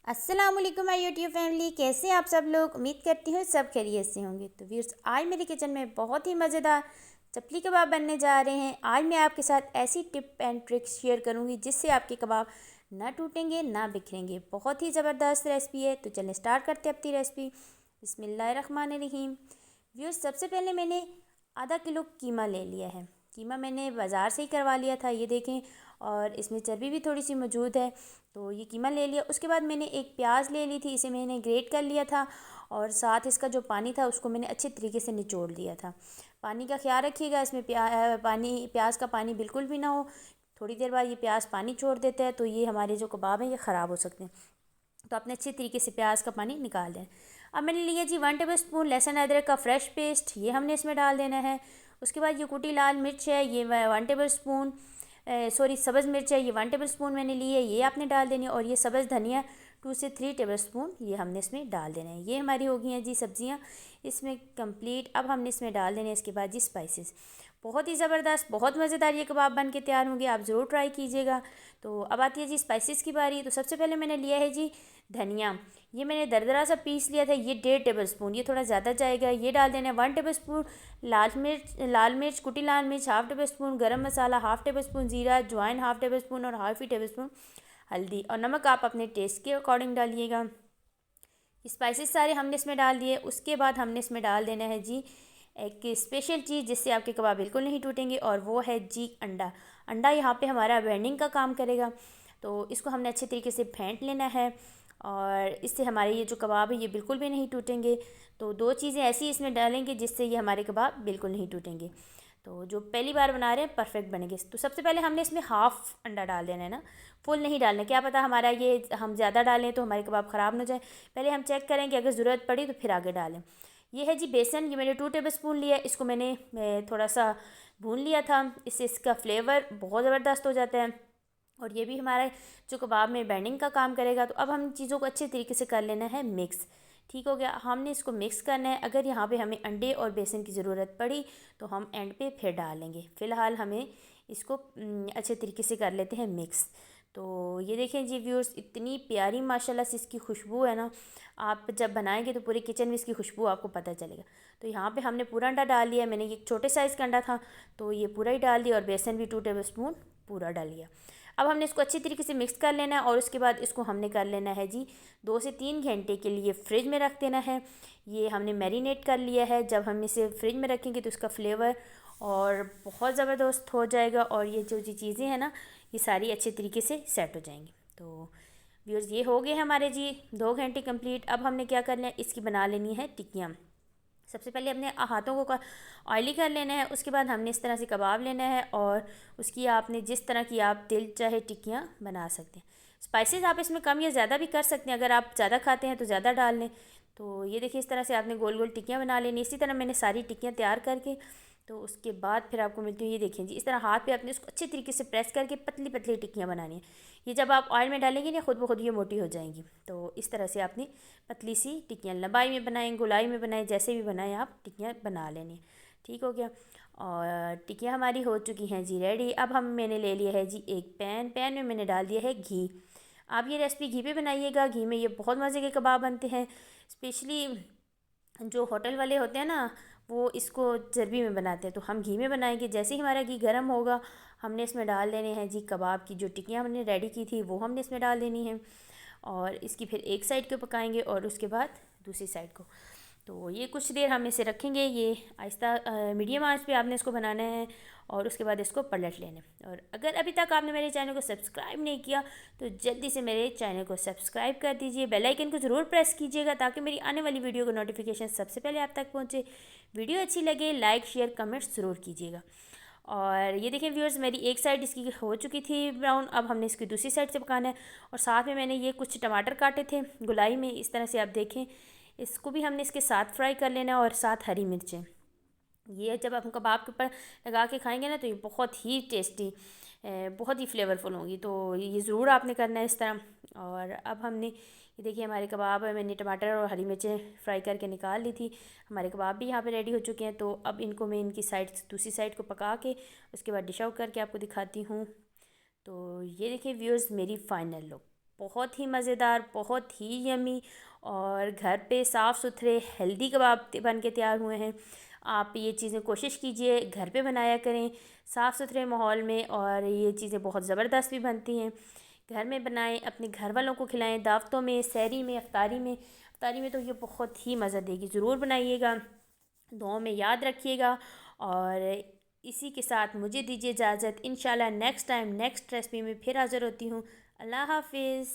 अस्सलाम वालेकुम my YouTube family, कैसे हैं आप सब लोग। उम्मीद करती हूँ सब खैरियत से होंगे। तो व्यूअर्स, आज मेरे किचन में बहुत ही मज़ेदार चपली कबाब बनने जा रहे हैं। आज मैं आपके साथ ऐसी टिप एंड ट्रिक्स शेयर करूँगी जिससे आपके कबाब ना टूटेंगे ना बिखरेंगे। बहुत ही ज़बरदस्त रेसिपी है। तो चलें स्टार्ट करते हैं अपनी रेसिपी। बिस्मिल्लाहिर्रहमानिर्रहीम। व्यूअर्स, सबसे पहले मैंने आधा किलो कीमा ले लिया है। कीमा मैंने बाज़ार से ही करवा लिया था, ये देखें, और इसमें चर्बी भी थोड़ी सी मौजूद है। तो ये कीमा ले लिया। उसके बाद मैंने एक प्याज ले ली थी, इसे मैंने ग्रेट कर लिया था और साथ इसका जो पानी था उसको मैंने अच्छे तरीके से निचोड़ लिया था। पानी का ख्याल रखिएगा, इसमें प्याज का पानी बिल्कुल भी ना हो। थोड़ी देर बाद ये प्याज पानी छोड़ देता है तो ये हमारे जो कबाब हैं ये ख़राब हो सकते हैं। तो आपने अच्छे तरीके से प्याज का पानी निकाल दें। अब मैंने लिया जी 1 टेबल स्पून लहसुन अदरक का फ्रेश पेस्ट, ये हमने इसमें डाल देना है। उसके बाद ये कुटी लाल मिर्च है, ये 1 टेबल स्पून, सॉरी सब्ज़ मिर्च है, ये 1 टेबल स्पून मैंने ली है, ये आपने डाल देनी है। और ये सब्ज़ धनिया 2 से 3 टेबल स्पून ये हमने इसमें डाल देना है। ये हमारी हो गई हैं जी सब्ज़ियाँ इसमें कंप्लीट। अब हमने इसमें डाल देने इसके बाद जी स्पाइसेस। बहुत ही ज़बरदस्त, बहुत मज़ेदार ये कबाब बन के तैयार होंगे, आप ज़रूर ट्राई कीजिएगा। तो अब आती है जी स्पाइसेस की बारी। तो सबसे पहले मैंने लिया है जी धनिया, ये मैंने दरदरा सा पीस लिया था, ये 1.5 टेबल स्पून, ये थोड़ा ज़्यादा जाएगा, ये डाल देना है। 1 टेबल स्पून लाल मिर्च कुटी लाल मिर्च, हाफ़ टेबल स्पून गरम मसाला, हाफ़ टेबल स्पून ज़ीरा, अजवाइन हाफ़ टेबल स्पून और हाफ़ ही टेबल स्पून हल्दी, और नमक आप अपने टेस्ट के अकॉर्डिंग डालिएगा। स्पाइसेस सारे हमने इसमें डाल दिए। उसके बाद हमने इसमें डाल देना है जी एक स्पेशल चीज़ जिससे आपके कबाब बिल्कुल नहीं टूटेंगे, और वो है जी अंडा। अंडा यहाँ पे हमारा बाइंडिंग का काम करेगा। तो इसको हमने अच्छे तरीके से फेंट लेना है और इससे हमारे ये जो कबाब है ये बिल्कुल भी नहीं टूटेंगे। तो 2 चीज़ें ऐसी इसमें डालेंगे जिससे ये हमारे कबाब बिल्कुल नहीं टूटेंगे। तो जो पहली बार बना रहे हैं परफेक्ट बनेंगे। तो सबसे पहले हमने इसमें हाफ़ अंडा डाल देना है ना, फुल नहीं डालना। क्या पता हमारा ये हम ज़्यादा डालें तो हमारे कबाब ख़राब ना जाए। पहले हम चेक करेंगे, अगर ज़रूरत पड़ी तो फिर आगे डालें। ये है जी बेसन, ये मैंने 2 टेबल स्पून लिया है। इसको मैंने थोड़ा सा भून लिया था, इससे इसका फ्लेवर बहुत ज़बरदस्त हो जाता है और ये भी हमारे जो कबाब में बाइंडिंग का काम करेगा। तो अब हम चीज़ों को अच्छे तरीके से कर लेना है मिक्स। ठीक हो गया, हमने इसको मिक्स करना है। अगर यहाँ पे हमें अंडे और बेसन की ज़रूरत पड़ी तो हम एंड पे फिर डालेंगे। फ़िलहाल हमें इसको अच्छे तरीके से कर लेते हैं मिक्स। तो ये देखें जी व्यूअर्स, इतनी प्यारी माशाल्लाह से इसकी खुशबू है ना, आप जब बनाएंगे तो पूरे किचन में इसकी खुशबू आपको पता चलेगा। तो यहाँ पे हमने पूरा अंडा डाल लिया। मैंने ये छोटे साइज़ का अंडा था तो ये पूरा ही डाल दिया और बेसन भी 2 टेबल स्पून पूरा डाल लिया। अब हमने इसको अच्छी तरीके से मिक्स कर लेना है और उसके बाद इसको हमने कर लेना है जी 2 से 3 घंटे के लिए फ्रिज में रख देना है। ये हमने मैरिनेट कर लिया है। जब हम इसे फ्रिज में रखेंगे तो इसका फ्लेवर और बहुत ज़बरदस्त हो जाएगा और ये जो जी चीज़ें हैं ना ये सारी अच्छे तरीके से सेट हो जाएंगी। तो व्यूअर्स, ये हो गए हमारे जी 2 घंटे कंप्लीट। अब हमने क्या करना है, इसकी बना लेनी है टिक्कियाँ। सबसे पहले अपने हाथों को ऑयली कर लेना है। उसके बाद हमने इस तरह से कबाब लेना है और उसकी आपने जिस तरह की आप दिल चाहे टिक्कियाँ बना सकते हैं। स्पाइसेस आप इसमें कम या ज़्यादा भी कर सकते हैं, अगर आप ज़्यादा खाते हैं तो ज़्यादा डाल लें। तो ये देखिए इस तरह से आपने गोल गोल टिक्कियाँ बना लेनी। इसी तरह मैंने सारी टिक्कियाँ तैयार करके तो उसके बाद फिर आपको मिलती है, ये देखिए जी इस तरह हाथ पे आपने इसको अच्छे तरीके से प्रेस करके पतली पतली टिक्कियाँ बनानी है। ये जब आप ऑयल में डालेंगे ना खुद ब खुद ये मोटी हो जाएंगी। तो इस तरह से आपने पतली सी टिक्कियाँ लंबाई में बनाएं, गोलाई में बनाएं, जैसे भी बनाएं आप टिक्कियाँ बना लेनी। ठीक हो गया, और टिक्कियाँ हमारी हो चुकी हैं जी रेडी। अब मैंने ले लिया है जी एक पैन में मैंने डाल दिया है घी। आप ये रेसिपी घी पे बनाइएगा, घी में ये बहुत मज़े के कबाब बनते हैं। स्पेशली जो होटल वाले होते हैं ना वो इसको चर्बी में बनाते हैं, तो हम घी में बनाएंगे। जैसे ही हमारा घी गर्म होगा हमने इसमें डाल देने हैं जी कबाब की जो टिक्कियाँ हमने रेडी की थी वो हमने इसमें डाल देनी है और इसकी फिर एक साइड को पकाएंगे और उसके बाद दूसरी साइड को। तो ये कुछ देर हम इसे रखेंगे, ये आहिस्ता मीडियम आंच पे आपने इसको बनाना है और उसके बाद इसको पलट लेना है। और अगर अभी तक आपने मेरे चैनल को सब्सक्राइब नहीं किया तो जल्दी से मेरे चैनल को सब्सक्राइब कर दीजिए, बेल आइकन को ज़रूर प्रेस कीजिएगा ताकि मेरी आने वाली वीडियो का नोटिफिकेशन सबसे पहले आप तक पहुँचे। वीडियो अच्छी लगे लाइक शेयर कमेंट्स ज़रूर कीजिएगा। और ये देखिए व्यूअर्स, मेरी एक साइड इसकी हो चुकी थी ब्राउन, अब हमने इसकी दूसरी साइड से पकाना है। और साथ में मैंने ये कुछ टमाटर काटे थे गुलाई में, इस तरह से आप देखें इसको भी हमने इसके साथ फ्राई कर लेना है और साथ हरी मिर्चें। ये जब हम कबाब के ऊपर लगा के खाएंगे ना तो ये बहुत ही टेस्टी बहुत ही फ्लेवरफुल होंगी। तो ये ज़रूर आपने करना है इस तरह। और अब हमने ये देखिए हमारे कबाब है, मैंने टमाटर और हरी मिर्चें फ्राई करके निकाल ली थी। हमारे कबाब भी यहाँ पे रेडी हो चुके हैं। तो अब इनको मैं इनकी साइड दूसरी साइड को पका के उसके बाद डिश आउट करके आपको दिखाती हूँ। तो ये देखिए व्यूअर्स मेरी फाइनल लुक, बहुत ही मज़ेदार, बहुत ही यमी और घर पे साफ़ सुथरे हेल्दी कबाब बन के तैयार हुए हैं। आप ये चीज़ें कोशिश कीजिए, घर पे बनाया करें साफ़ सुथरे माहौल में, और ये चीज़ें बहुत ज़बरदस्त भी बनती हैं। घर में बनाएं, अपने घर वालों को खिलाएं, दावतों में, सहरी में, अफ्तारी में तो ये बहुत ही मज़ा देगी। ज़रूर बनाइएगा, दुआओं में याद रखिएगा। और इसी के साथ मुझे दीजिए इजाज़त। इंशाल्लाह नेक्स्ट टाइम नेक्स्ट रेसिपी में फिर हाज़िर होती हूँ। अल्लाह हाफिज़।